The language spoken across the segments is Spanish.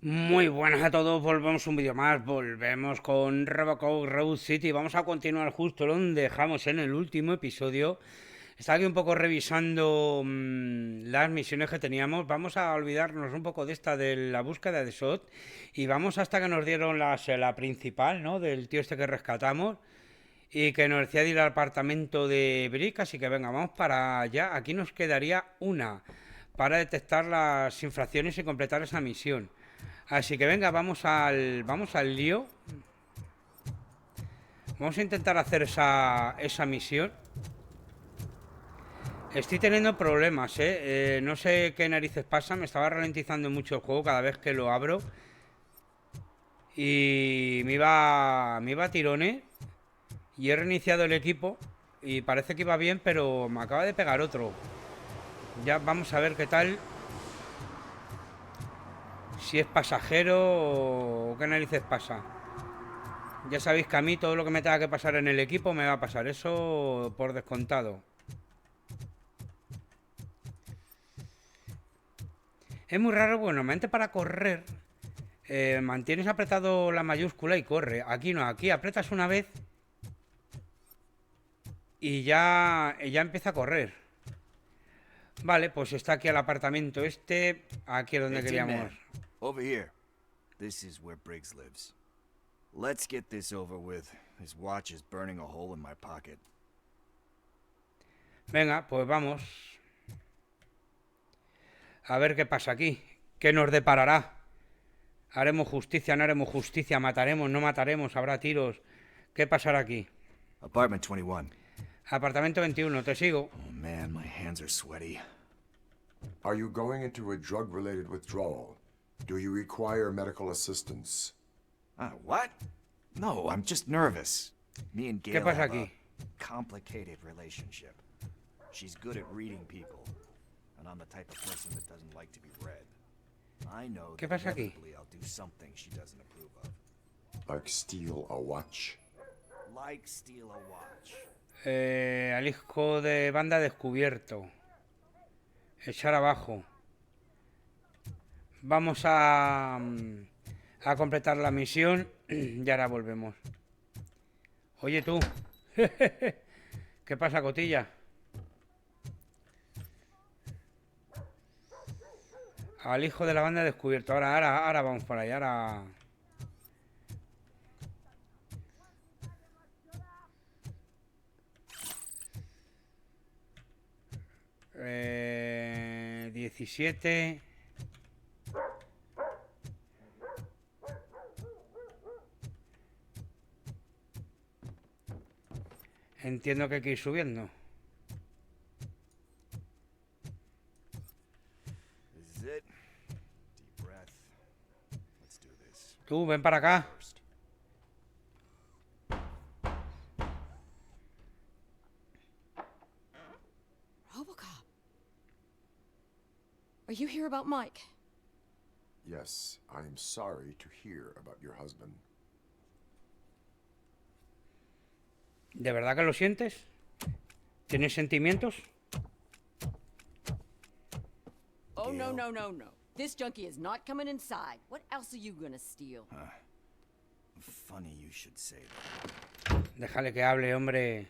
Muy buenas a todos, volvemos un vídeo más, volvemos con RoboCop Rogue City. Vamos a continuar justo donde dejamos en el último episodio. Estaba aquí un poco revisando las misiones que teníamos. Vamos a olvidarnos un poco de esta de la búsqueda de SOT y vamos hasta que nos dieron la principal, ¿no? Del tío este que rescatamos y que nos decía de ir al apartamento de Brick, así que venga, vamos para allá. Aquí nos quedaría una para detectar las infracciones y completar esa misión. Así que venga, vamos al lío. Vamos a intentar hacer esa misión. Estoy teniendo problemas, ¿eh? No sé qué narices pasa. Me estaba ralentizando mucho el juego cada vez que lo abro. Y me iba a tirones. Y he reiniciado el equipo. Y parece que iba bien, pero me acaba de pegar otro. Ya vamos a ver qué tal. Si es pasajero o qué narices pasa. Ya sabéis que a mí todo lo que me tenga que pasar en el equipo me va a pasar. Eso por descontado. Es muy raro, bueno, normalmente para correr mantienes apretado la mayúscula y corre. Aquí no, aquí apretas una vez y ya empieza a correr. Vale, pues está aquí el apartamento este. Aquí es donde Hey, Tin queríamos. Man, over here. This is where Briggs lives. Let's get this over with. His watch is burning a hole in my pocket. Venga, pues vamos. A ver qué pasa aquí. ¿Qué nos deparará? ¿Haremos justicia, no haremos justicia? ¿Mataremos, no mataremos? ¿Habrá tiros? ¿Qué pasará aquí? Apartment 21. Apartamento 21, te sigo. Oh man, my hands are sweaty. Are you going into a drug-related withdrawal? Do you require medical assistance? What? No, I'm just nervous. Me and ¿Qué Gail pasa have a aquí? complicated relationship. She's good at reading people, and I'm the type of person that doesn't like to be read. I know ¿Qué that pasa aquí? inevitably I'll do something she doesn't approve of. Like steal a watch? Like steal a watch. Al hijo de banda descubierto. Echar abajo. Vamos a completar la misión y ahora volvemos. Oye tú. ¿Qué pasa, cotilla? Al hijo de la banda descubierto. Ahora vamos por ahí. Ahora. 17. Entiendo que hay que ir subiendo. This is it. Deep breath. Let's do this. Tú, ven para acá. First. RoboCop. Are you here about Mike? Yes, I am sorry to hear about your husband. ¿De verdad que lo sientes? ¿Tienes sentimientos? Oh, no, Gail. no, no, no. This junkie is not coming inside. What else are you gonna steal? Funny you should say that. Déjale que hable, hombre.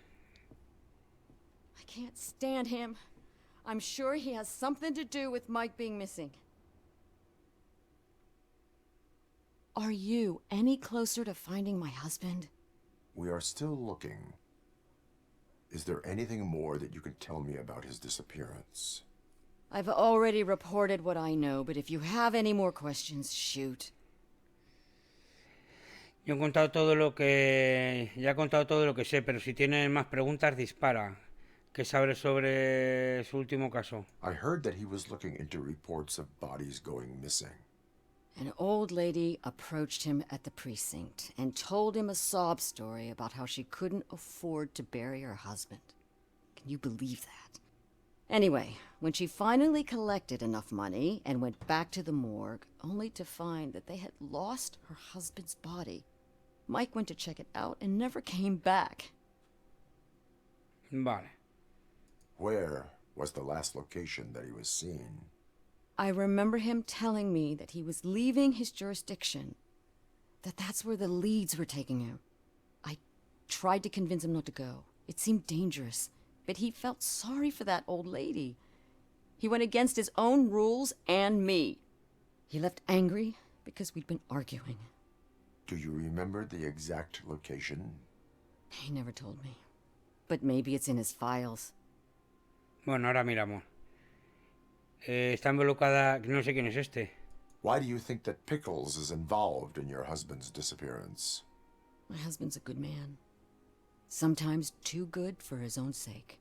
I can't stand him. I'm sure he has something to do with Mike being missing. Are you any closer to finding my husband? We are still looking. Is there anything more that you can tell me about his disappearance? I've already reported what I know, but if you have any more questions, shoot. Yo he contado todo lo que... Ya he contado todo lo que sé, pero si tienes más preguntas, dispara. ¿Qué sabes sobre su último caso? I heard that he was looking into reports of bodies going missing. An old lady approached him at the precinct and told him a sob story about how she couldn't afford to bury her husband. Can you believe that? Anyway, when she finally collected enough money and went back to the morgue, only to find that they had lost her husband's body, Mike went to check it out and never came back. Vale. Where was the last location that he was seen? I remember him telling me that he was leaving his jurisdiction, that's where the leads were taking him. I tried to convince him not to go. It seemed dangerous, but he felt sorry for that old lady. He went against his own rules and me. He left angry because we'd been arguing. Do you remember the exact location? He never told me. But maybe it's in his files. Bueno, ahora miramos. Está involucrada... No sé quién es este. Why do you think that Pickles is involved in your husband's disappearance? My husband's a good man. Sometimes too good for his own sake.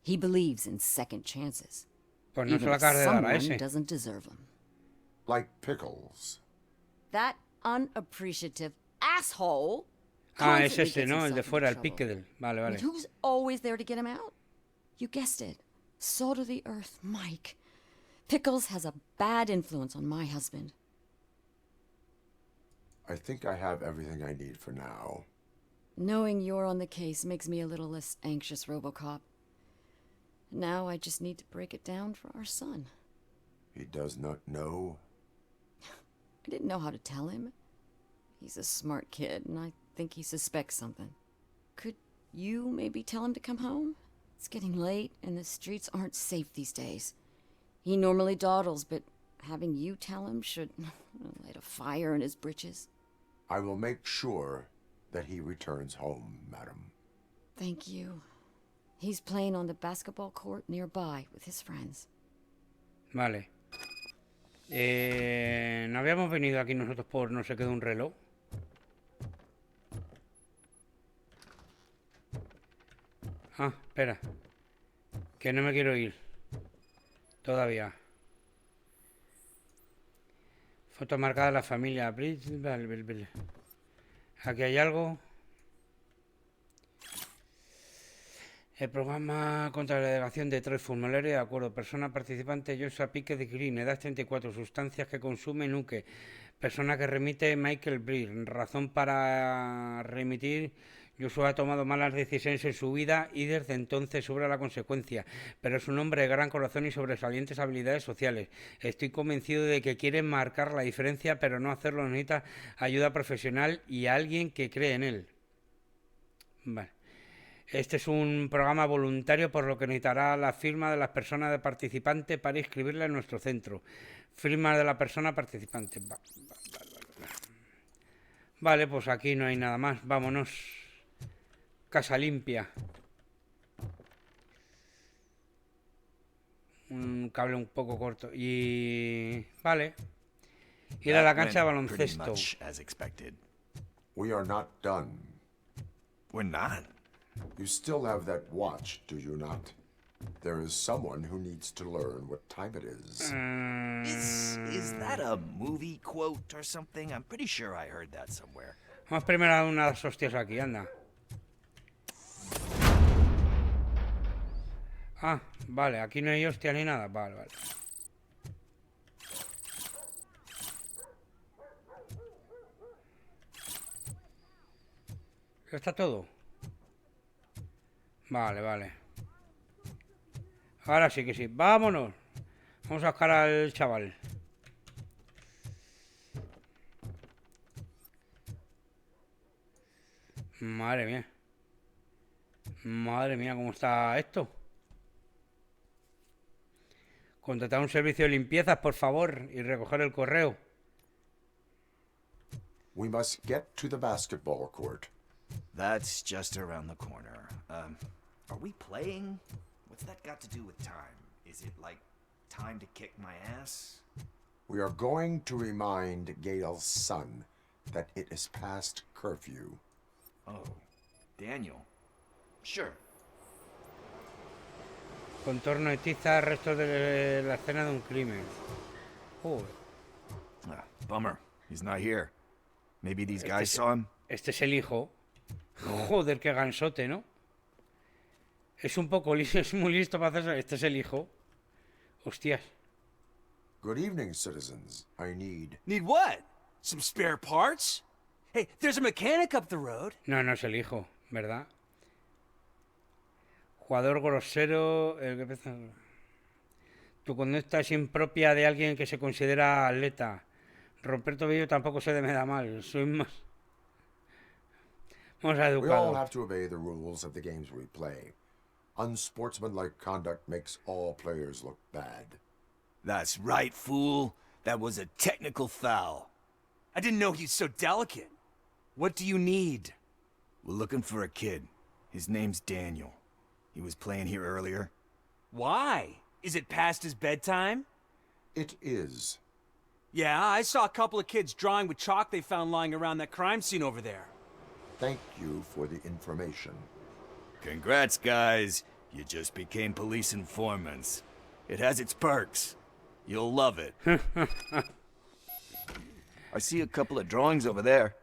He believes in second chances. Pues no se even la if acabas de dar a someone ese. doesn't deserve them. Like Pickles. That unappreciative asshole. Ah, es constantly este, gets ¿no? El de himself into fuera, el trouble. Pickle. Vale, vale. And who's always there to get him out? You guessed it. Salt of the earth, Mike. Pickles has a bad influence on my husband. I think I have everything I need for now. Knowing you're on the case makes me a little less anxious, RoboCop. Now I just need to break it down for our son. He does not know. I didn't know how to tell him. He's a smart kid, and I think he suspects something. Could you maybe tell him to come home? It's getting late, and the streets aren't safe these days. He normally dawdles, but having you tell him should light a fire in his britches. I will make sure that he returns home, madam. Thank you. He's playing on the basketball court nearby with his friends. Vale. ¿No habíamos venido aquí nosotros por no sé qué de un reloj? Ah, espera. Que no me quiero ir. Todavía. Foto marcada de la familia. Vale. Aquí hay algo. El programa contra la delegación de Troy formulario de acuerdo. Persona participante Joshua Pique de Green. Edad 34. Sustancias que consume Nuke. Persona que remite Michael Breer. Razón para remitir. Joshua ha tomado malas decisiones en su vida y desde entonces sufre la consecuencia, pero es un hombre de gran corazón y sobresalientes habilidades sociales. Estoy convencido de que quiere marcar la diferencia, pero no hacerlo necesita ayuda profesional y alguien que cree en él. Vale. Este es un programa voluntario, por lo que necesitará la firma de las personas participantes para inscribirla en nuestro centro. Firma de la persona participante. Vale, pues aquí no hay nada más. Vámonos. Casa limpia. Un cable un poco corto. Y... vale. Ir a la cancha de baloncesto. We are not done. We're not. You still have that watch, do you not? There is someone who needs to learn what time it is. Is that a movie quote or something? I'm pretty sure I heard that somewhere. Vamos primero a dar unas hostias aquí, anda. Ah, vale, aquí no hay hostia ni nada. Vale. ¿Está todo? Vale. Ahora sí que sí. ¡Vámonos! Vamos a buscar al chaval. Madre mía. Madre mía, ¿cómo está esto? Contratar un servicio de limpiezas, por favor, y recoger el correo. We must get to the basketball court. That's just around the corner. Are we playing? What's that got to do with time? Is it like time to kick my ass? We are going to remind Gale's son that it is past curfew. Oh, Daniel. Sure. Contorno de tiza, restos de la escena de un crimen. Joder. Bummer. He's not here. Maybe these guys saw him. Este es el hijo. Joder, qué gansote, ¿no? Es un poco listo, es muy listo para hacer eso. Este es el hijo. Hostias. Good evening, citizens. I need... Need what? Some spare parts? Hey, there's a mechanic up the road. No es el hijo, ¿verdad? Jugador grosero. El que empieza... Tu conducta es impropia de alguien que se considera atleta. Romper tobillo tampoco se me da mal. Soy más We all educado. have to obey the rules of the games we play. Unsportsmanlike conduct makes all players look bad. That's right, fool. That was a technical foul. I didn't know he's so delicate. What do you need? We're looking for a kid. His name's Daniel. He was playing here earlier. Why? Is it past his bedtime? It is. Yeah, I saw a couple of kids drawing with chalk they found lying around that crime scene over there. Thank you for the information. Congrats, guys. You just became police informants. It has its perks. You'll love it. I see a couple of drawings over there.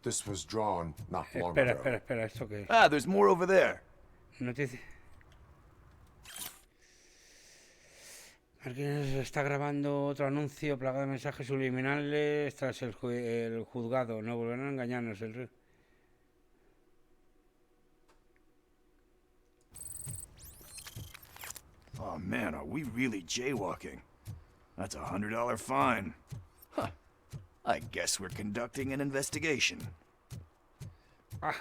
This was drawn not long Espera, ago. espera, ¿esto qué es? Ah, there's more over there. Noticia. Alguien está grabando otro anuncio plagado de mensajes subliminales tras el juzgado. No volverán a engañarnos. Oh man, are we really jaywalking? That's a $100 fine. Huh. I guess we're conducting an investigation. Ah.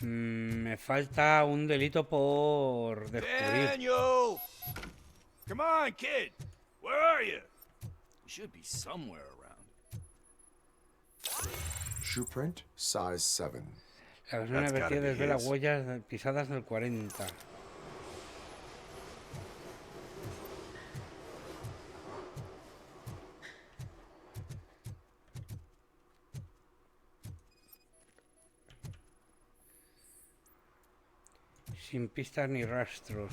Me falta un delito por descubrir. Daniel! Come on, kid. Where are you? You should be somewhere around. Shoe print, size 7. La persona That's gotta vertida be desvela his. huellas pisadas del 40. Sin pistas ni rastros.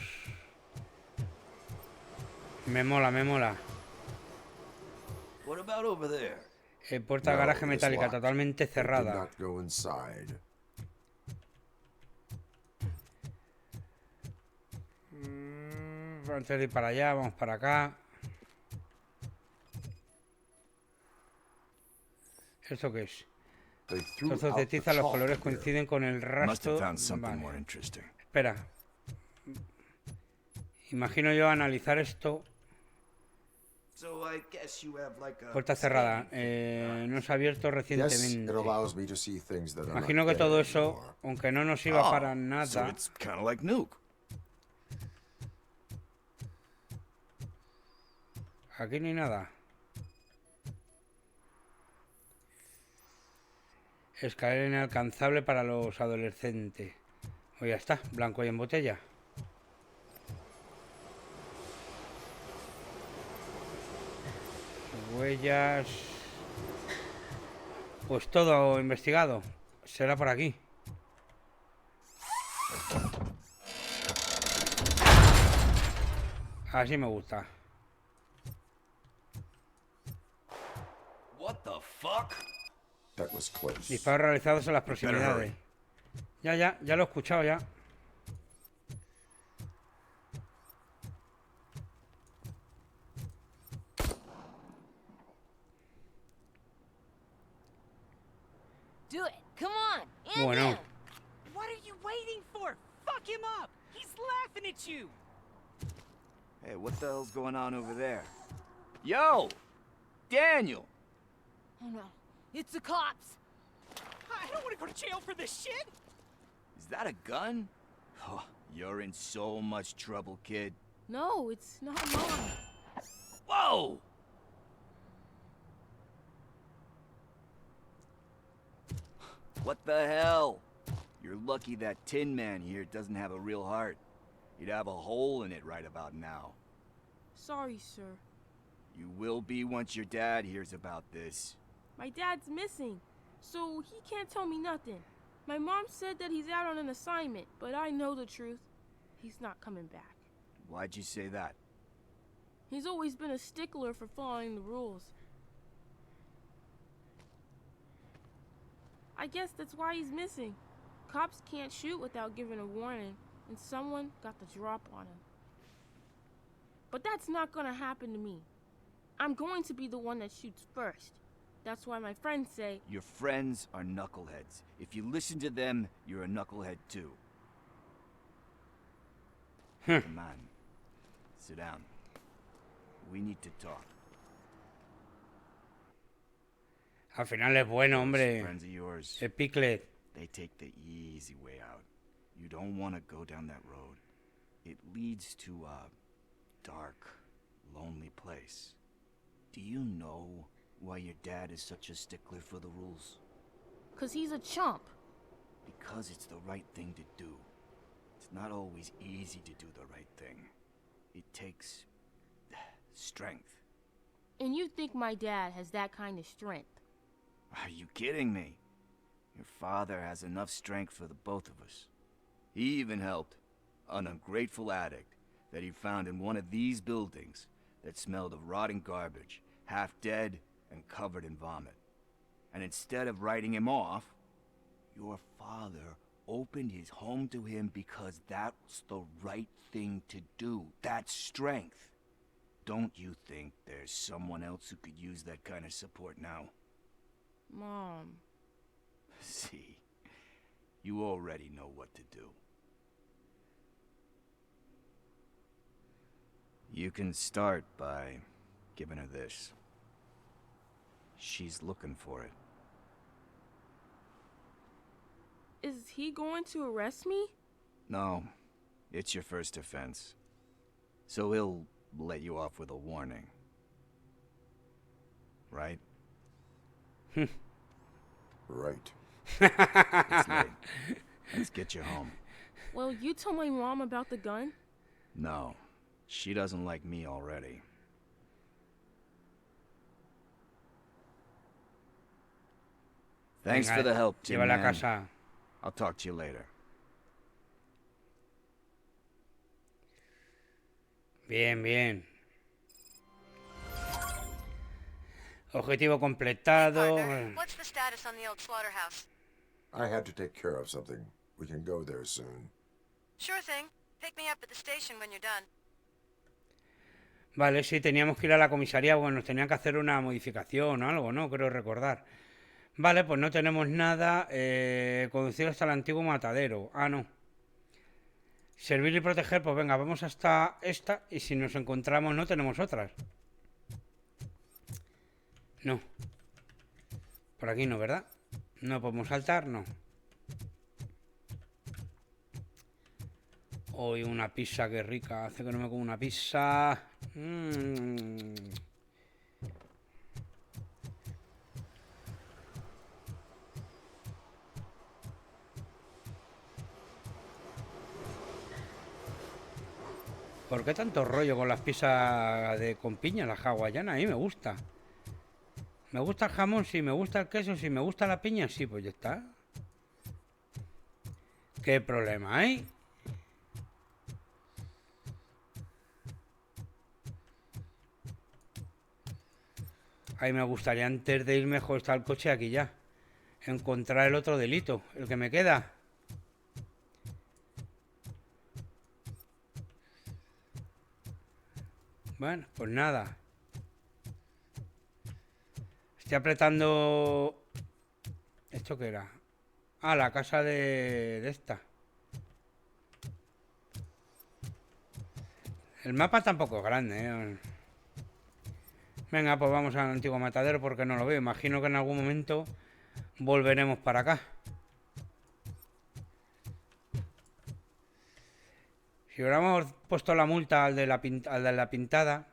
Me mola, me mola. What about over there? Puerta de No, garaje it's metálica locked. totalmente I did cerrada. not go inside. Antes de ir para allá, vamos para acá. ¿Esto qué es? They threw Trozos de out the tiza, los chalk colores here. coinciden con el Must have rastro. found something Vale. more interesting. Espera. Imagino yo analizar esto. So I guess you have like a Puerta cerrada. No se ha abierto Yes, recientemente. it allows me to see things that are not Imagino que there todo eso, anymore. aunque no nos iba para So nada. it's kind of like Nuke. Aquí ni nada. Escalera inalcanzable para los adolescentes. Pues ya está, blanco y en botella. Huellas. Pues todo investigado. Será por aquí. Así me gusta. What the fuck? That was close. Disparos realizados en las proximidades. Ya lo he escuchado ya. Do it. Come on. And Bueno. in. What are you waiting for? Fuck him up! He's laughing at you! Hey, what the hell's going on over there? Yo! Daniel! Oh no. It's the cops. I don't want to go to jail for this shit! Is that a gun? Oh, you're in so much trouble, kid. No, it's not mine. Whoa! What the hell? You're lucky that Tin Man here doesn't have a real heart. He'd have a hole in it right about now. Sorry, sir. You will be once your dad hears about this. My dad's missing, so he can't tell me nothing. My mom said that he's out on an assignment, but I know the truth. He's not coming back. Why'd you say that? He's always been a stickler for following the rules. I guess that's why he's missing. Cops can't shoot without giving a warning, and someone got the drop on him. but that's not gonna happen to me. I'm going to be the one that shoots first. That's why my friends say, Your friends are knuckleheads. If you listen to them, you're a knucklehead too. Come on. Sit down. We need to talk. Al final es bueno, Those hombre. friends of yours, El Piclet. they take the easy way out. You don't want to go down that road. It leads to a dark, lonely place. Do you know why your dad is such a stickler for the rules? 'cause he's a chump. Because it's the right thing to do. It's not always easy to do the right thing. It takes strength. And you think my dad has that kind of strength? Are you kidding me? Your father has enough strength for the both of us. He even helped an ungrateful addict that he found in one of these buildings that smelled of rotting garbage, half dead and covered in vomit. And instead of writing him off, your father opened his home to him because that's the right thing to do. That's strength. Don't you think there's someone else who could use that kind of support now? Mom. See, you already know what to do. You can start by giving her this. She's looking for it. Is he going to arrest me? No, it's your first offense. So he'll let you off with a warning. Right? Right. It's late. Let's get you home. Well, you told my mom about the gun? No, she doesn't like me already. Thanks Venga, for the help, Tim. Llévala a Man. casa. I'll talk to you later. Bien, bien. Objetivo completado. Partner, what's the status on the old slaughterhouse? I had to take care of something. We can go there soon. Sure thing. Pick me up at the station when you're done. Vale, sí, teníamos que ir a la comisaría porque nos tenían que hacer una modificación o algo, ¿no? Creo recordar. Vale, pues no tenemos nada. Conducir hasta el antiguo matadero. Ah, no. Servir y proteger, pues venga, vamos hasta esta y si nos encontramos no tenemos otras. No. Por aquí no, ¿verdad? No podemos saltar, no. Hoy una pizza, qué rica. Hace que no me como una pizza. ¿Por qué tanto rollo con las pizzas con piña, las hawaianas? A mí me gusta. Me gusta el jamón, sí. Me gusta el queso, sí. Me gusta la piña, sí. Pues ya está. ¿Qué problema hay? Ahí me gustaría antes de irme, joder, está el coche aquí ya. Encontrar el otro delito, el que me queda. Bueno, pues nada. Estoy apretando... ¿Esto qué era? Ah, la casa de esta. El mapa tampoco es grande, ¿eh? Venga, pues vamos al antiguo matadero porque no lo veo. Imagino que en algún momento volveremos para acá. Si hubiéramos puesto la multa al de la pintada,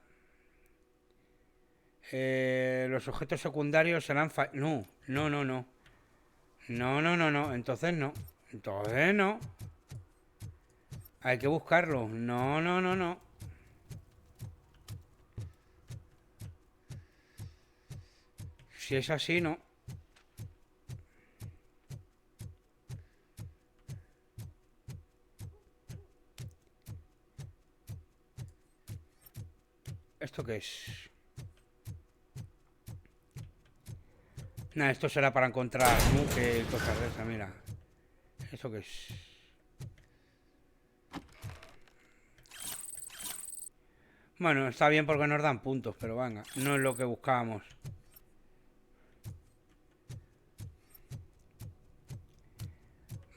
los objetos secundarios serán... No, no, no, no. No, no, no, no. Entonces no. Entonces no. Hay que buscarlo. No, no, no, no. Si es así, no. ¿Esto qué es? Nada, esto será para encontrar nuque y cosas de esas, mira. ¿Esto qué es? Bueno, está bien porque nos dan puntos, pero venga, no es lo que buscábamos.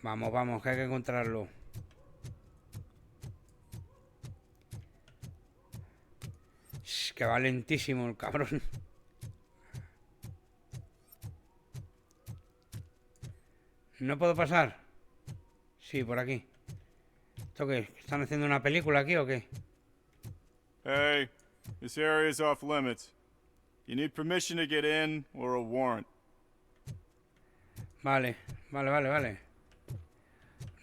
Vamos, vamos, que hay que encontrarlo. Que va lentísimo el cabrón. ¿No puedo pasar? Sí, por aquí. ¿Esto qué? ¿Están haciendo una película aquí o qué? Hey, this area is off limits. You need permission to get in or a warrant. Vale, vale.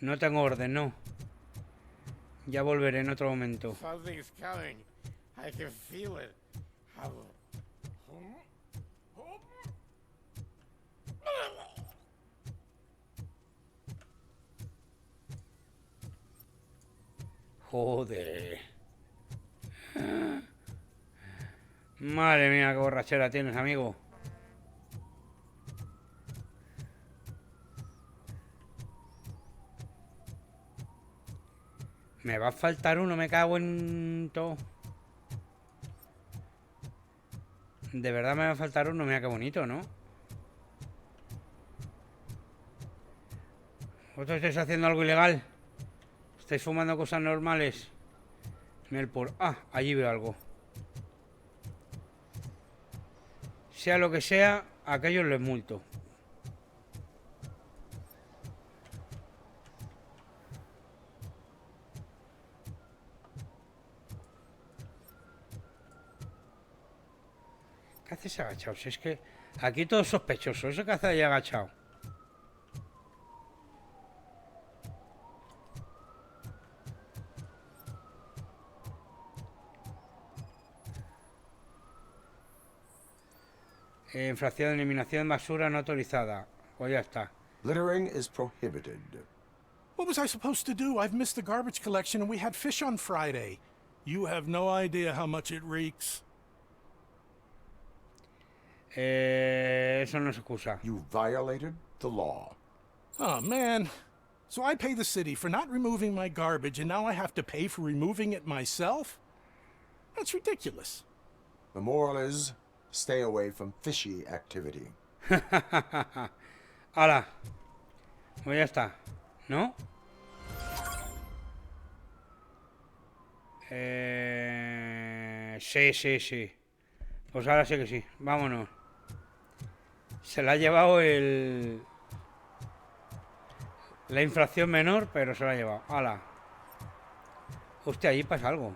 No tengo orden, no. Ya volveré en otro momento. Something's coming. I can feel it. Joder. Madre mía, qué borrachera tienes, amigo. Me va a faltar uno, me cago en todo. De verdad me va a faltar uno, mira qué bonito, ¿no? ¿Vosotros estáis haciendo algo ilegal? ¿Estáis fumando cosas normales? Miel por... Ah, allí veo algo. Sea lo que sea, a aquellos les multo. ¿Qué haces agachado? Si es que aquí todo es sospechoso. ¿Eso qué hace ahí agachado? Infracción de eliminación de basura no autorizada. Pues ya está. Littering is prohibited. What was I supposed to do? I've missed the garbage collection and we had fish on Friday. You have no idea how much it reeks. Eso no es excusa. You violated the law. Oh, man. So I pay the city for not removing my garbage and now I have to pay for removing it myself? That's ridiculous. The moral is, stay away from fishy activity. ¡Hala! Pues ya está. ¿No? Sí. Pues ahora sí que sí. Vámonos. Se la ha llevado la infracción menor, pero se la ha llevado. ¡Hala! Hostia, allí pasa algo.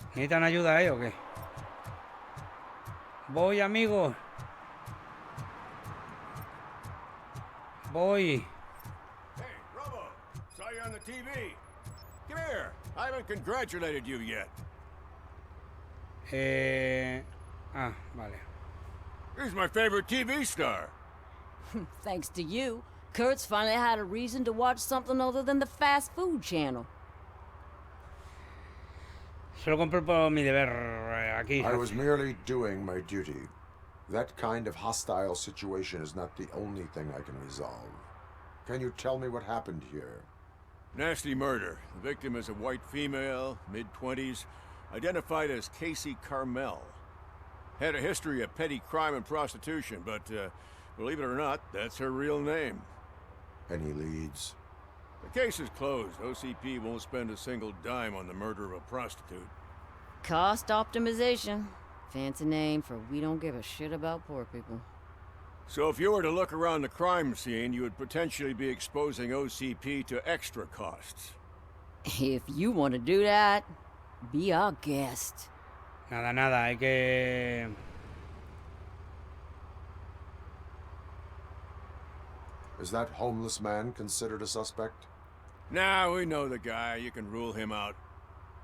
¿Necesitan ayuda o qué? Voy, amigos. Voy. Hey, Robo, saw you on the TV. Come here. I haven't congratulated you yet. Ah, vale. He's my favorite TV star. Thanks to you, Kurt's finally had a reason to watch something other than the fast food channel. Se lo compro por mi deber aquí. I was merely doing my duty. That kind of hostile situation is not the only thing I can resolve. Can you tell me what happened here? Nasty murder. The victim is a white female, mid-20s, identified as Casey Carmel. Had a history of petty crime and prostitution, but believe it or not, that's her real name. Any leads? The case is closed. OCP won't spend a single dime on the murder of a prostitute. Cost optimization. Fancy name for we don't give a shit about poor people. So if you were to look around the crime scene, you would potentially be exposing OCP to extra costs. If you want to do that, be our guest. Nada, hay que... Is that homeless man considered a suspect? Nah, we know the guy. You can rule him out.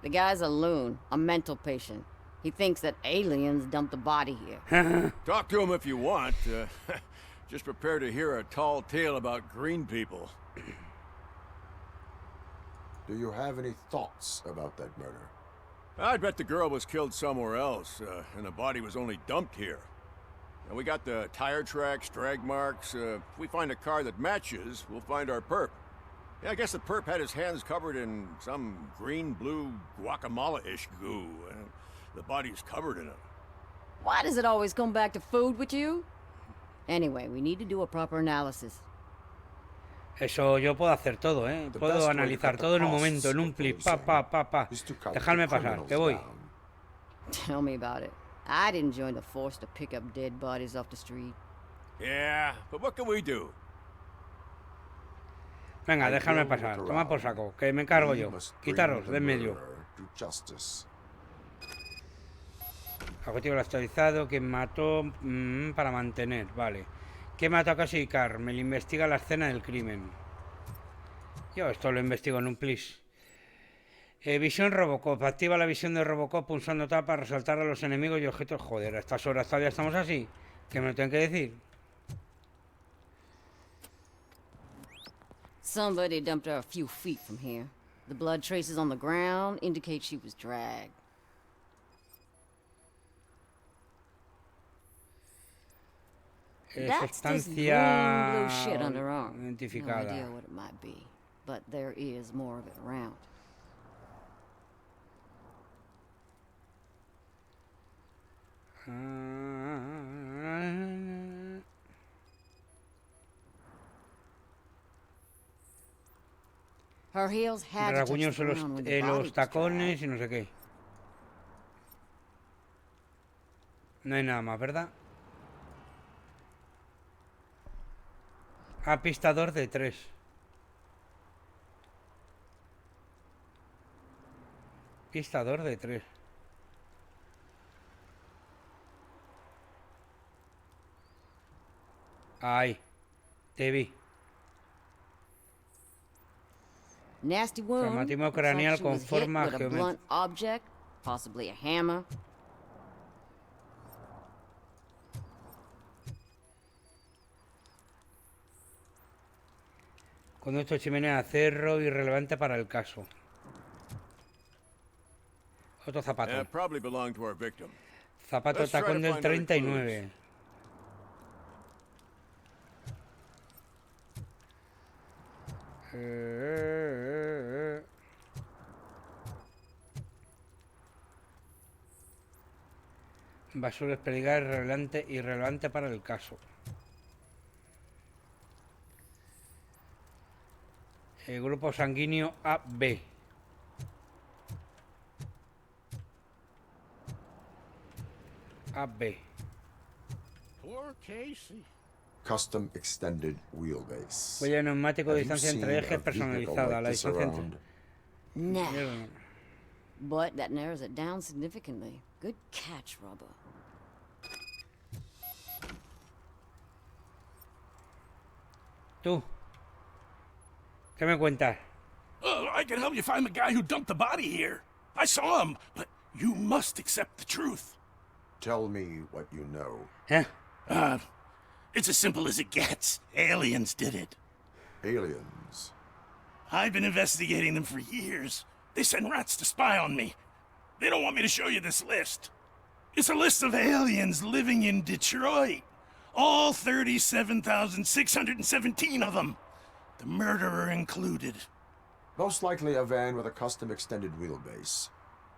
The guy's a loon, a mental patient. He thinks that aliens dumped the body here. Talk to him if you want. Just prepare to hear a tall tale about green people. Do you have any thoughts about that murder? I bet the girl was killed somewhere else, and the body was only dumped here. And we got the tire tracks, drag marks. If we find a car that matches, we'll find our perp. Yeah, I guess the perp had his hands covered in some green-blue guacamole-ish goo. The body's covered in them. Why does it always come back to food with you? Anyway, we need to do a proper analysis. Eso yo puedo hacer todo, ¿eh? Puedo analizar todo en un momento, en un clip. Pa. Dejadme pasar, que voy. Tell me about it. I didn't join the force to pick up dead bodies off the street. Yeah, but what can we do? Venga, dejadme pasar. Toma por saco, que me encargo yo. Quitaros de en medio. Objetivo actualizado. ¿Quién mató? Para mantener, vale. ¿Quién mató a Casey Carmel? Investiga la escena del crimen. Yo esto lo investigo en un plis. Visión Robocop. Activa la visión de Robocop pulsando tab para resaltar a los enemigos y objetos. Joder, a estas horas todavía estamos así. ¿Qué me lo tienen que decir? Somebody dumped her a few feet from here. The blood traces on the ground indicate she was dragged. That's this green blue shit underarm. No idea what it might be, but there is more of it around. Her heels had to touch Rasguños the en ground when the body los was tacones dragged. y no sé qué. No hay nada más, ¿verdad? Apistador de 3. Pistador de 3. Ahí. Te vi. Nasty wound. Traumatismo Looks like craneal she con was hit forma with a geométrica. blunt object, possibly a hammer. Conducto chimenea de acero irrelevante para el caso. Otro zapato. Probably belonged to our victim. Zapato Let's try to tacón del find other 39. Basura expeligar irrelevante para el caso. El grupo sanguíneo AB. AB. Poor Casey. Custom extended wheelbase. Huella neumático, Have you distancia entre seen a ejes vehicle personalizada. like La this distancia entre... around? Nah. But that narrows it down significantly. Good catch, Robo. Tú. ¿Qué me cuentas? Oh, I can help you find the guy who dumped the body here. I saw him, but you must accept the truth. Tell me what you know. ¿Eh? It's as simple as it gets. Aliens did it. Aliens? I've been investigating them for years. They send rats to spy on me. They don't want me to show you this list. It's a list of aliens living in Detroit. All 37,617 of them. The murderer included. Most likely a van with a custom extended wheelbase.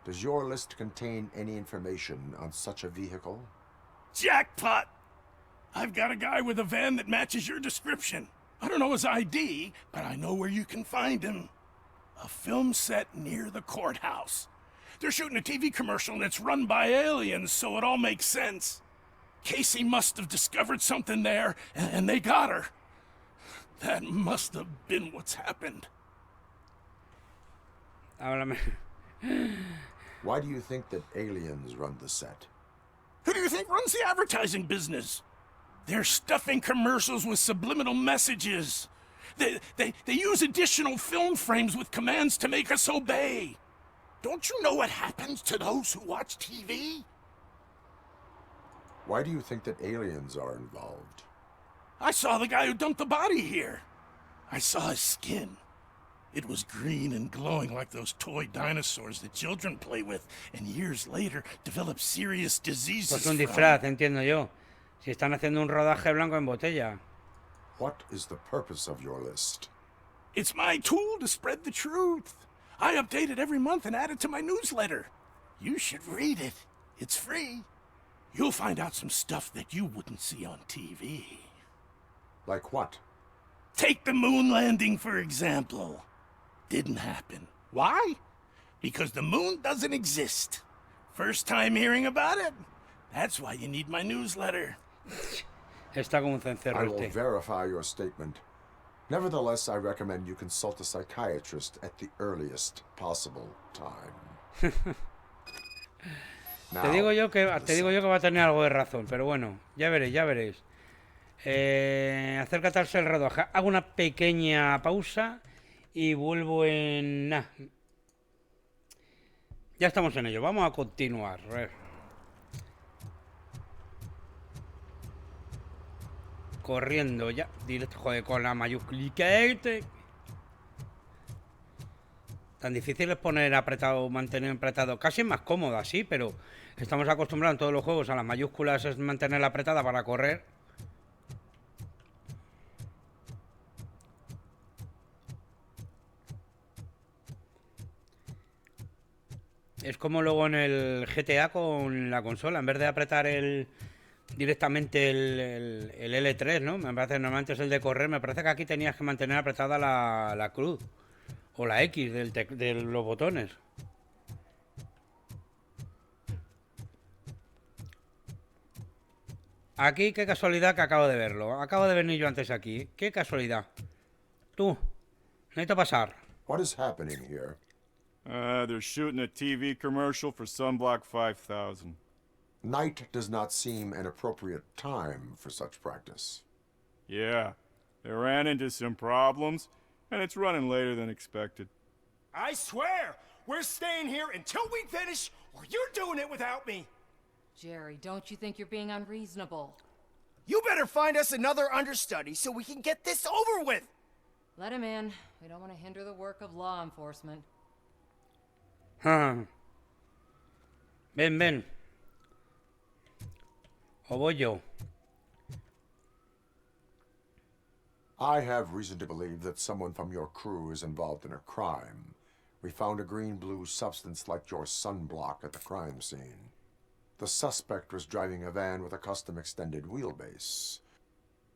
Does your list contain any information on such a vehicle? Jackpot! I've got a guy with a van that matches your description. I don't know his ID, but I know where you can find him. A film set near the courthouse. They're shooting a TV commercial and it's run by aliens, so it all makes sense. Casey must have discovered something there, and they got her. That must have been what's happened. Háblame. Why do you think that aliens run the set? Who do you think runs the advertising business? They're stuffing commercials with subliminal messages. They use additional film frames with commands to make us obey. Don't you know what happens to those who watch TV? Why do you think that aliens are involved? I saw the guy who dumped the body here. I saw his skin. It was green and glowing like those toy dinosaurs that children play with, and years later develop serious diseases. Pues un disfraz, entiendo yo. Si están haciendo un rodaje blanco en botella. What is the purpose of your list? It's my tool to spread the truth. I update it every month and add it to my newsletter. You should read it. It's free. You'll find out some stuff that you wouldn't see on TV. Like what? Take the moon landing, for example. Didn't happen. Why? Because the moon doesn't exist. First time hearing about it? That's why you need my newsletter. Está como un cencerro I will este. verify your statement. Nevertheless, I recommend you consult a psychiatrist at the earliest possible time. Te digo yo que va a tener algo de razón, pero bueno, ya veréis, ya veréis. Acércate al rodaje. Hago una pequeña pausa y vuelvo en... Nah. Ya estamos en ello, vamos a continuar. A ver. Corriendo ya, directo, joder, con la mayúscula. Tan difícil es poner apretado, mantener apretado. Casi es más cómodo así, pero estamos acostumbrados en todos los juegos a las mayúsculas, es mantenerla apretada para correr. Es como luego en el GTA con la consola, en vez de apretar directamente el L3, ¿no? Me parece, normalmente es el de correr, me parece que aquí tenías que mantener apretada la cruz o la X de los botones. Aquí, qué casualidad que acabo de verlo. Acabo de venir yo antes aquí. Qué casualidad. Tú, necesito pasar. What is happening here? They're shooting a TV commercial for Sunblock 5000. Night does not seem an appropriate time for such practice. Yeah, they ran into some problems, and it's running later than expected. I swear, we're staying here until we finish, or you're doing it without me. Jerry, don't you think you're being unreasonable? You better find us another understudy so we can get this over with. Let him in. We don't want to hinder the work of law enforcement. Ven, ven. O voy yo. I have reason to believe that someone from your crew is involved in a crime. We found a green-blue substance like your sunblock at the crime scene. The suspect was driving a van with a custom extended wheelbase.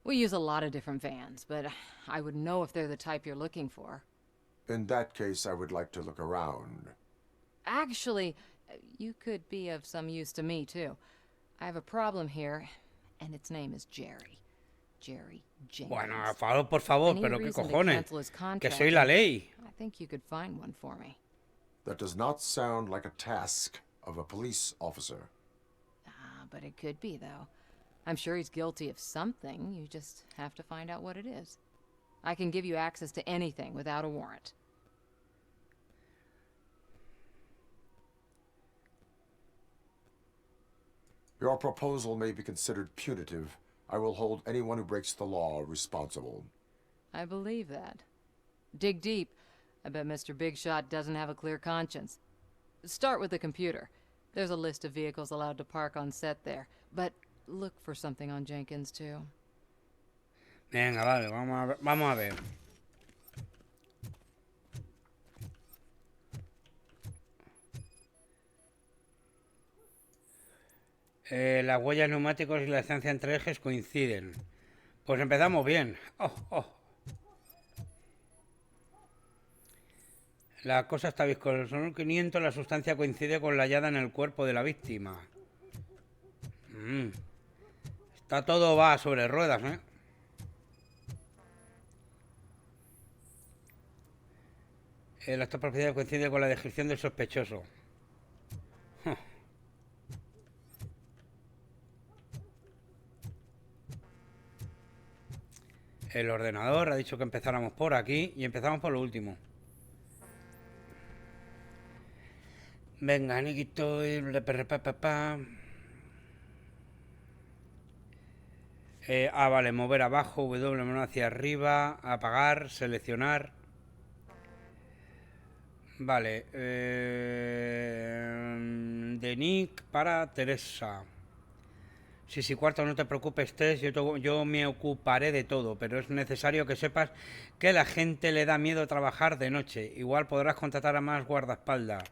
We use a lot of different vans, but I wouldn't know if they're the type you're looking for. In that case, I would like to look around. Actually, you could be of some use to me, too. I have a problem here, and its name is Jerry. Jerry Jenkins. Bueno, por favor, pero qué cojones. Que soy la ley. I think you could find one for me. That does not sound like a task of a police officer. But it could be, though. I'm sure he's guilty of something. You just have to find out what it is. I can give you access to anything without a warrant. Your proposal may be considered punitive. I will hold anyone who breaks the law responsible. I believe that. Dig deep. I bet Mr. Big Shot doesn't have a clear conscience. Start with the computer. There's a list of vehicles allowed to park on set there. But look for something on Jenkins, too. Venga, vale, vamos a ver. Las huellas neumáticos y la distancia entre ejes coinciden. Pues empezamos bien. La cosa está viscosa. Son 500. La sustancia coincide con la hallada en el cuerpo de la víctima. Está todo va sobre ruedas, ¿eh? La esta propiedad coincide con la descripción del sospechoso. El ordenador ha dicho que empezáramos por aquí y empezamos por lo último. Venga, Nikito. Vale, mover abajo, W, mano hacia arriba, apagar, seleccionar. Vale. De Nick para Teresa. Sí, cuarto, no te preocupes, Tess, yo me ocuparé de todo, pero es necesario que sepas que a la gente le da miedo trabajar de noche. Igual podrás contratar a más guardaespaldas.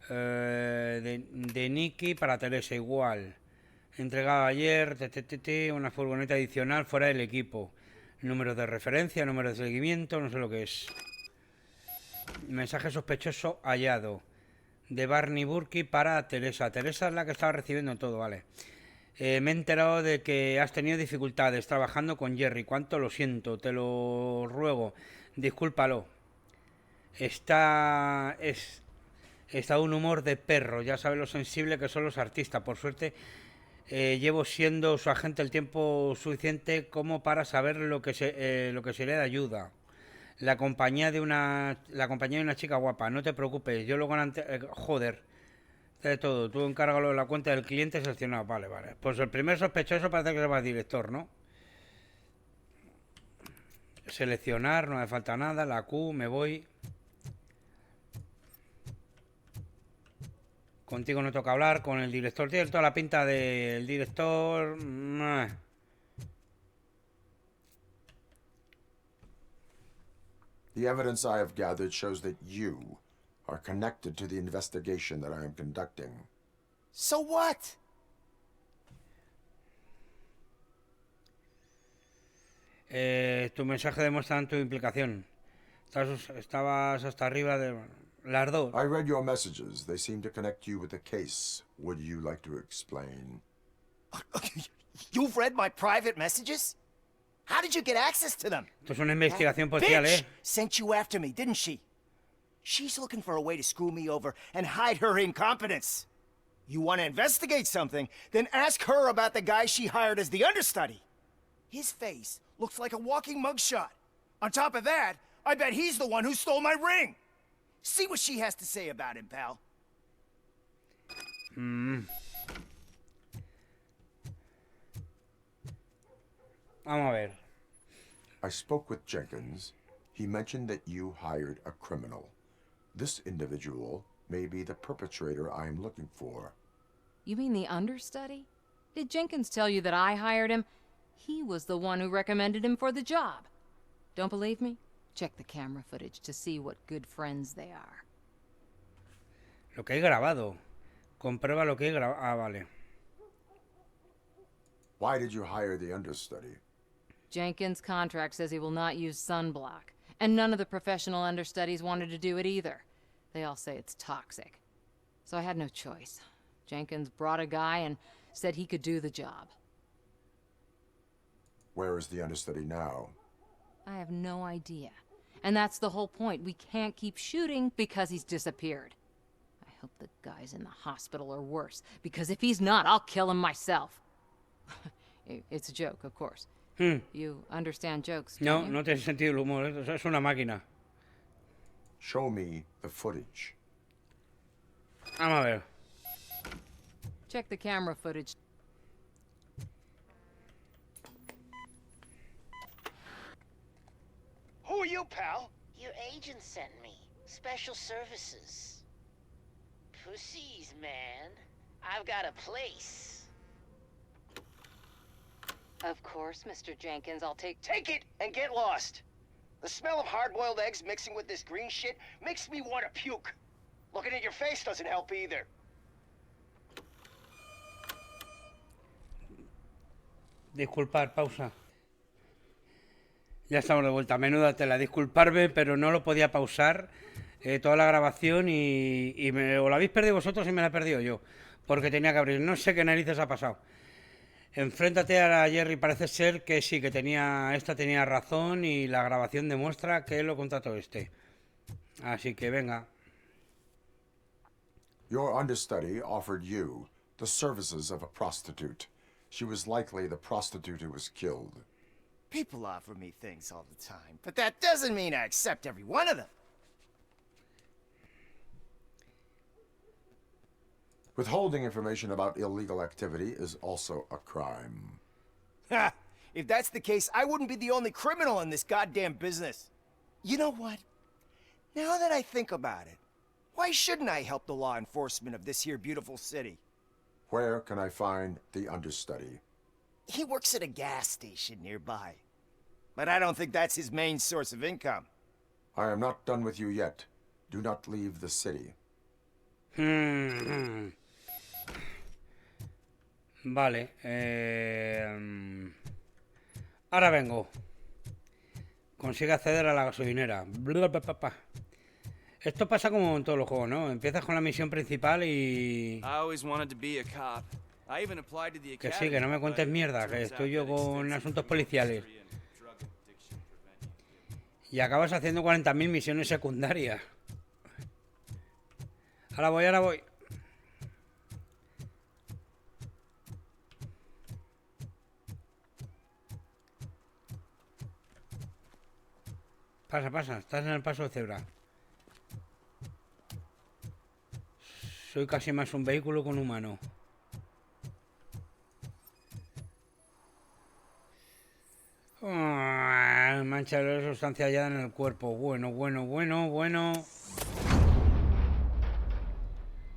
De Nicky para Teresa igual. Entregado ayer, una furgoneta adicional fuera del equipo. Números de referencia, números de seguimiento, no sé lo que es. Mensaje sospechoso hallado. De Barney Burke para Teresa. Teresa es la que estaba recibiendo todo, vale. Me he enterado de que has tenido dificultades trabajando con Jerry. Cuánto lo siento, te lo ruego. Discúlpalo. Está un humor de perro. Ya sabes lo sensible que son los artistas. Por suerte, llevo siendo su agente el tiempo suficiente como para saber lo que sería de ayuda. La compañía de una chica guapa. No te preocupes. Yo luego joder. De todo. Tú encárgalo de la cuenta del cliente seleccionado. Vale, vale. Pues el primer sospechoso parece que se va al director, ¿no? Seleccionar, no me falta nada. La Q, me voy. Contigo no toca hablar. Con el director. Tiene toda la pinta del director. The evidence I have gathered shows that you are connected to the investigation that I am conducting. So what? Tu mensaje demuestra tu implicación. Estabas hasta arriba de las dos. I read your messages. They seem to connect you with the case. Would you like to explain? You've read my private messages? How did you get access to them? Esto es una investigación policial, Bitch sent you after me, didn't she? She's looking for a way to screw me over and hide her incompetence. You want to investigate something, then ask her about the guy she hired as the understudy. His face looks like a walking mugshot. On top of that, I bet he's the one who stole my ring. See what she has to say about him, pal. Vamos a ver. I spoke with Jenkins. He mentioned that you hired a criminal. This individual may be the perpetrator I am looking for. You mean the understudy? Did Jenkins tell you that I hired him? He was the one who recommended him for the job. Don't believe me? Check the camera footage to see what good friends they are. Lo que he grabado. Comprueba lo que he grabado. Ah, vale. Why did you hire the understudy? Jenkins' contract says he will not use sunblock, and none of the professional understudies wanted to do it either. They all say it's toxic. So I had no choice. Jenkins brought a guy and said he could do the job. Where is the understudy now? I have no idea. And that's the whole point. We can't keep shooting because he's disappeared. I hope the guy's in the hospital or worse, because if he's not, I'll kill him myself. It's a joke, of course. You understand jokes, No, don't you? no tiene sentido el humor. Es una máquina. Show me the footage. Vamos a ver. Check the camera footage. Who are you, pal? Your agent sent me. Special services. Pussies, man. I've got a place. Of course, Mr. Jenkins, I'll take Take it and get lost. The smell of hard-boiled eggs mixing with this green shit makes me want to puke. Looking at your face doesn't help either. Disculpar, pausa. Ya estamos de vuelta. Menuda tela. Disculparme, pero no lo podía pausar toda la grabación o la habéis perdido vosotros y me la he perdido yo. Porque tenía que abrir. No sé qué narices ha pasado. Enfréntate a Jerry. Parece ser que sí, que esta tenía razón y la grabación demuestra que lo contrató este. Así que venga. Your understudy offered you the services of a prostitute. She was likely the prostitute who was killed. People offer me things all the time, but that doesn't mean I accept every one of them. Withholding information about illegal activity is also a crime. Ha! If that's the case, I wouldn't be the only criminal in this goddamn business. You know what? Now that I think about it, why shouldn't I help the law enforcement of this here beautiful city? Where can I find the understudy? He works at a gas station nearby. But I don't think that's his main source of income. I am not done with you yet. Do not leave the city. Mm. Vale. Ahora vengo. Consigue acceder a la gasolinera. Bla, bla, bla, bla. Esto pasa como en todos los juegos, ¿no? Empiezas con la misión principal y... Que sí, que no me cuentes mierda, que estoy yo con asuntos policiales. Y acabas haciendo 40.000 misiones secundarias. Ahora voy, ahora voy. Pasa, pasa, estás en el paso de cebra. Soy casi más un vehículo que un humano. Mancha de sustancia hallada en el cuerpo. Bueno.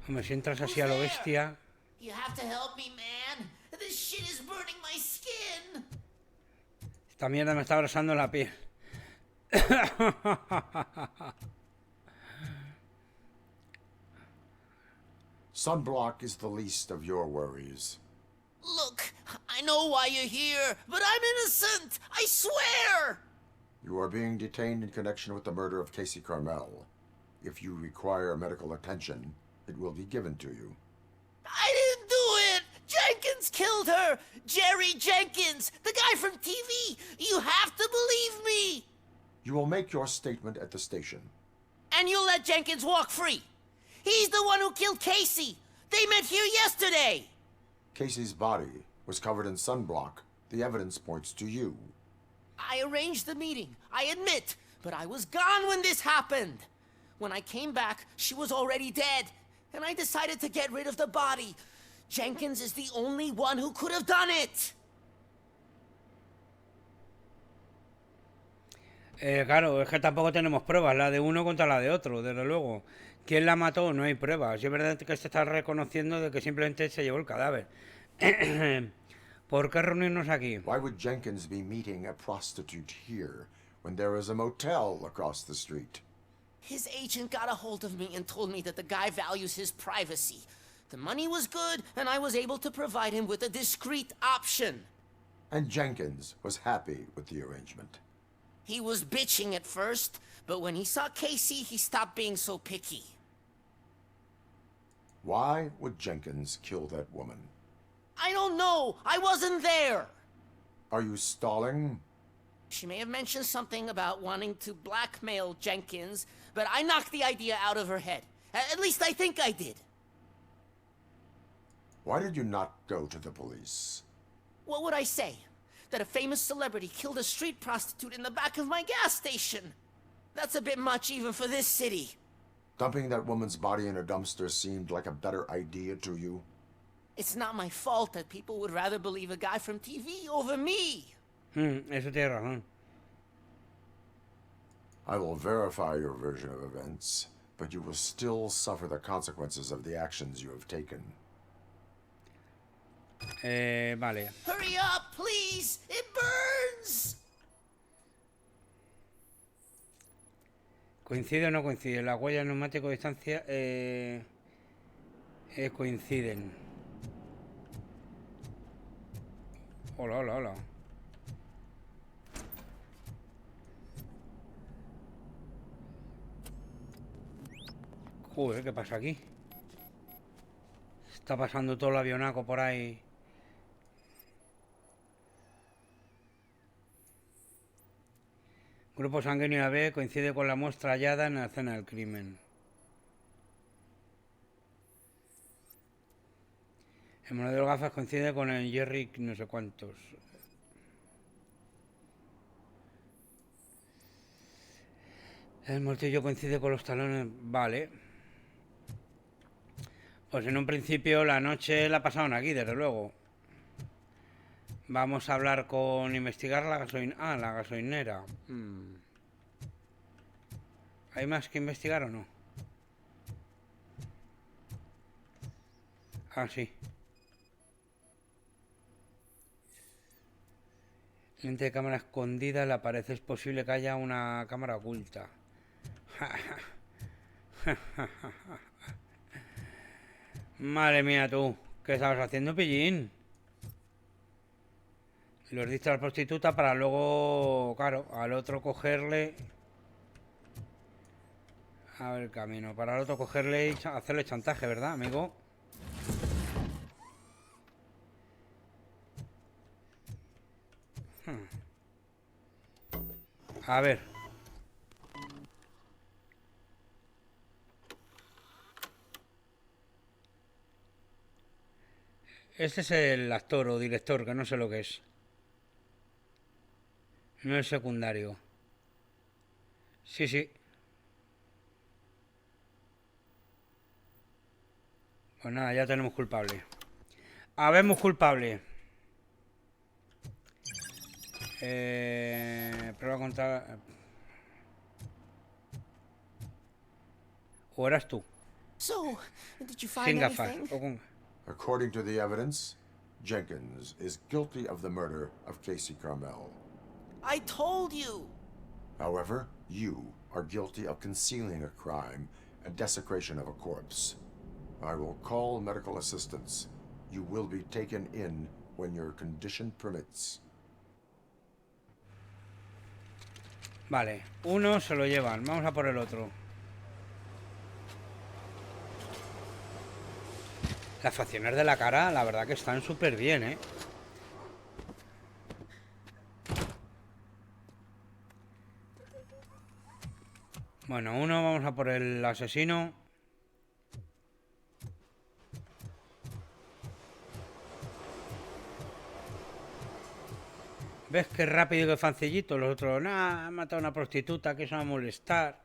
Hombre, si entras así a lo bestia. You have to help me, man. This shit is burning my skin. Esta mierda me está abrasando la piel. Sunblock is the least of your worries. Look, I know why you're here, but I'm innocent. I swear. You are being detained in connection with the murder of Casey Carmel. If you require medical attention, it will be given to you. I didn't do it! Jenkins killed her! Jerry Jenkins! The guy from TV! You have to believe me! You will make your statement at the station. And you'll let Jenkins walk free! He's the one who killed Casey! They met here yesterday! Casey's body was covered in sunblock. The evidence points to you. I arranged the meeting, I admit, but I was gone when this happened. When I came back, she was already dead, and I decided to get rid of the body. Jenkins is the only one who could have done it. Claro, es que tampoco tenemos pruebas, la de uno contra la de otro, desde luego. ¿Quién la mató? No hay pruebas. Es verdad que se está reconociendo de que simplemente se llevó el cadáver. ¿Por qué reunirnos aquí? Why would Jenkins be meeting a prostitute here when there is a motel across the street? His agent got a hold of me and told me that the guy values his privacy. The money was good, and I was able to provide him with a discreet option. And Jenkins was happy with the arrangement. He was bitching at first, but when he saw Casey, he stopped being so picky. Why would Jenkins kill that woman? I don't know. I wasn't there. Are you stalling? She may have mentioned something about wanting to blackmail Jenkins, but I knocked the idea out of her head. At least I think I did. Why did you not go to the police? What would I say? That a famous celebrity killed a street prostitute in the back of my gas station? That's a bit much even for this city. Dumping that woman's body in a dumpster seemed like a better idea to you? It's not my fault that people would rather believe a guy from TV over me. Eso tiene razón. I will verify your version of events, but you will still suffer the consequences of the actions you have taken. Vale. Hurry up, please! It burns! ¿Coincide o no coincide? Las huellas neumático de distancia coinciden. Hola. Joder, ¿qué pasa aquí? Está pasando todo el avionaco por ahí. Grupo sanguíneo AB coincide con la muestra hallada en la escena del crimen. El modelo de gafas coincide con el Jerry no sé cuántos. El martillo coincide con los talones. Vale. Pues en un principio la noche la pasaron aquí, desde luego. Vamos a hablar con... investigar la gasolinera. Ah, la gasolinera. ¿Hay más que investigar o no? Ah, sí. Lente de cámara escondida en la pared. Es posible que haya una cámara oculta. Madre mía, tú. ¿Qué estabas haciendo, pillín? Los diste a la prostituta para luego, claro, al otro cogerle... A ver el camino. Para al otro cogerle y hacerle chantaje, ¿verdad, amigo? A ver. Este es el actor o director, que no sé lo que es. No es secundario. Sí, sí. Pues nada, ya tenemos culpable. Habemos culpable. Prueba a contar... ¿O eras tú? So, did you Sin find gafas. anything? O con... According to the evidence, Jenkins is guilty of the murder of Casey Carmel. I told you. However, you are guilty of concealing a crime and desecration of a corpse. I will call medical assistance. You will be taken in when your condition permits. Vale, uno se lo llevan. Vamos a por el otro. Las facciones de la cara, la verdad que están súper bien, ¿eh? Bueno, uno, vamos a por el asesino. ¿Ves qué rápido y qué fancillito? Los otros, nada, han matado a una prostituta, que eso va a molestar.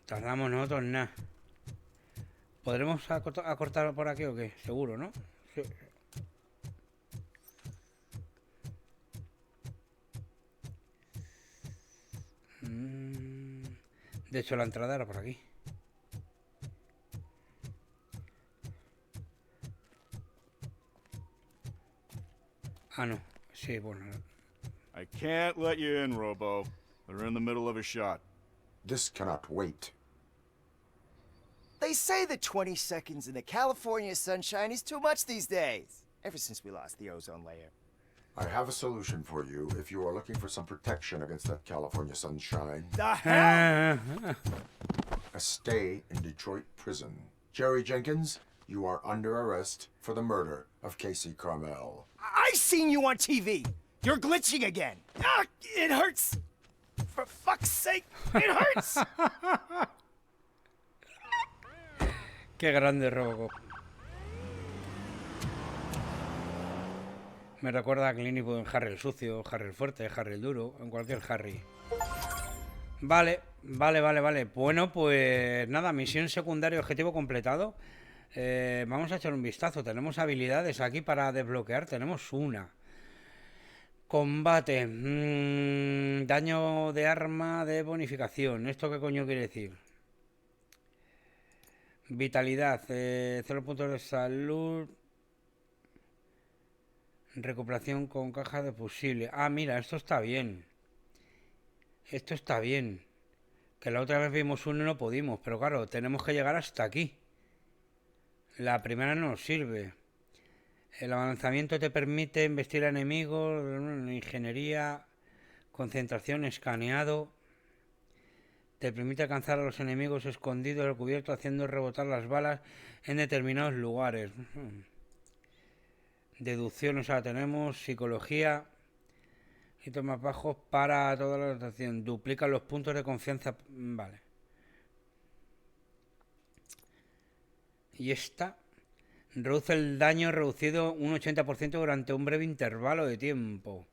Tardamos nosotros nada. ¿Podremos acortar por aquí o qué? Seguro, ¿no? Sí. De hecho, la entrada era por aquí. Ah, no. Sí, bueno. I can't let you in, Robo. They're in the middle of a shot. This cannot wait. They say that 20 seconds in the California sunshine is too much these days. Ever since we lost the ozone layer. I have a solution for you if you are looking for some protection against that California sunshine. The hell? A stay in Detroit prison. Jerry Jenkins, you are under arrest for the murder of Casey Carmel. I seen you on TV. You're glitching again. Ah, it hurts. For fuck's sake, it hurts. Qué grande Robocop. Me recuerda a Clint Eastwood en Harry el sucio, Harry el fuerte, Harry el duro, en cualquier Harry. Vale. Bueno, pues nada, misión secundaria, objetivo completado. Vamos a echar un vistazo. Tenemos habilidades aquí para desbloquear. Tenemos una. Combate. Daño de arma de bonificación. ¿Esto qué coño quiere decir? Vitalidad. 0 puntos de salud. Recuperación con caja de fusible. Ah, mira, esto está bien. Esto está bien. Que la otra vez vimos uno y no pudimos. Pero claro, tenemos que llegar hasta aquí. La primera no nos sirve. El avanzamiento te permite investir a enemigos. Ingeniería. Concentración, escaneado. Te permite alcanzar a los enemigos escondidos al cubierto haciendo rebotar las balas en determinados lugares. Deducción, o sea, tenemos psicología. Hitos más bajos para toda la rotación. Duplica los puntos de confianza. Vale. Y esta reduce el daño reducido un 80% durante un breve intervalo de tiempo.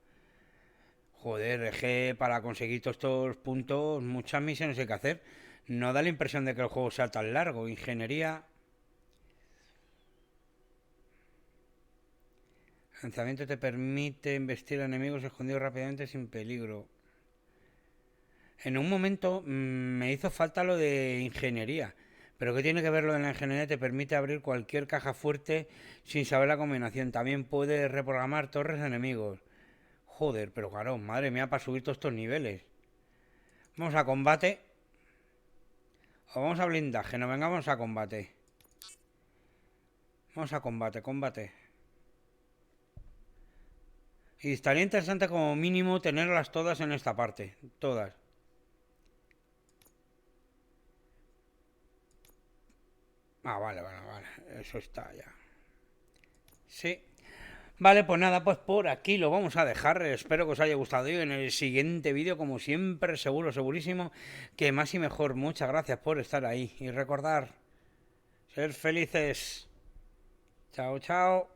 Joder, es que para conseguir todos estos puntos muchas misiones hay que hacer. No da la impresión de que el juego sea tan largo. Ingeniería. Lanzamiento te permite investir a enemigos escondidos rápidamente sin peligro. En un momento me hizo falta lo de ingeniería. ¿Pero qué tiene que ver lo de la ingeniería? Te permite abrir cualquier caja fuerte sin saber la combinación. También puedes reprogramar torres de enemigos. Joder, pero claro, madre mía, para subir todos estos niveles. Vamos a combate. O vamos a blindaje. No, venga, vamos a combate. Vamos a combate, combate. Y estaría interesante como mínimo tenerlas todas en esta parte. Todas. Ah, vale. Eso está ya. Sí. Vale, pues nada, pues por aquí lo vamos a dejar. Espero que os haya gustado. Y en el siguiente vídeo, como siempre, segurísimo, que más y mejor. Muchas gracias por estar ahí. Y recordar, ser felices. Chao, chao.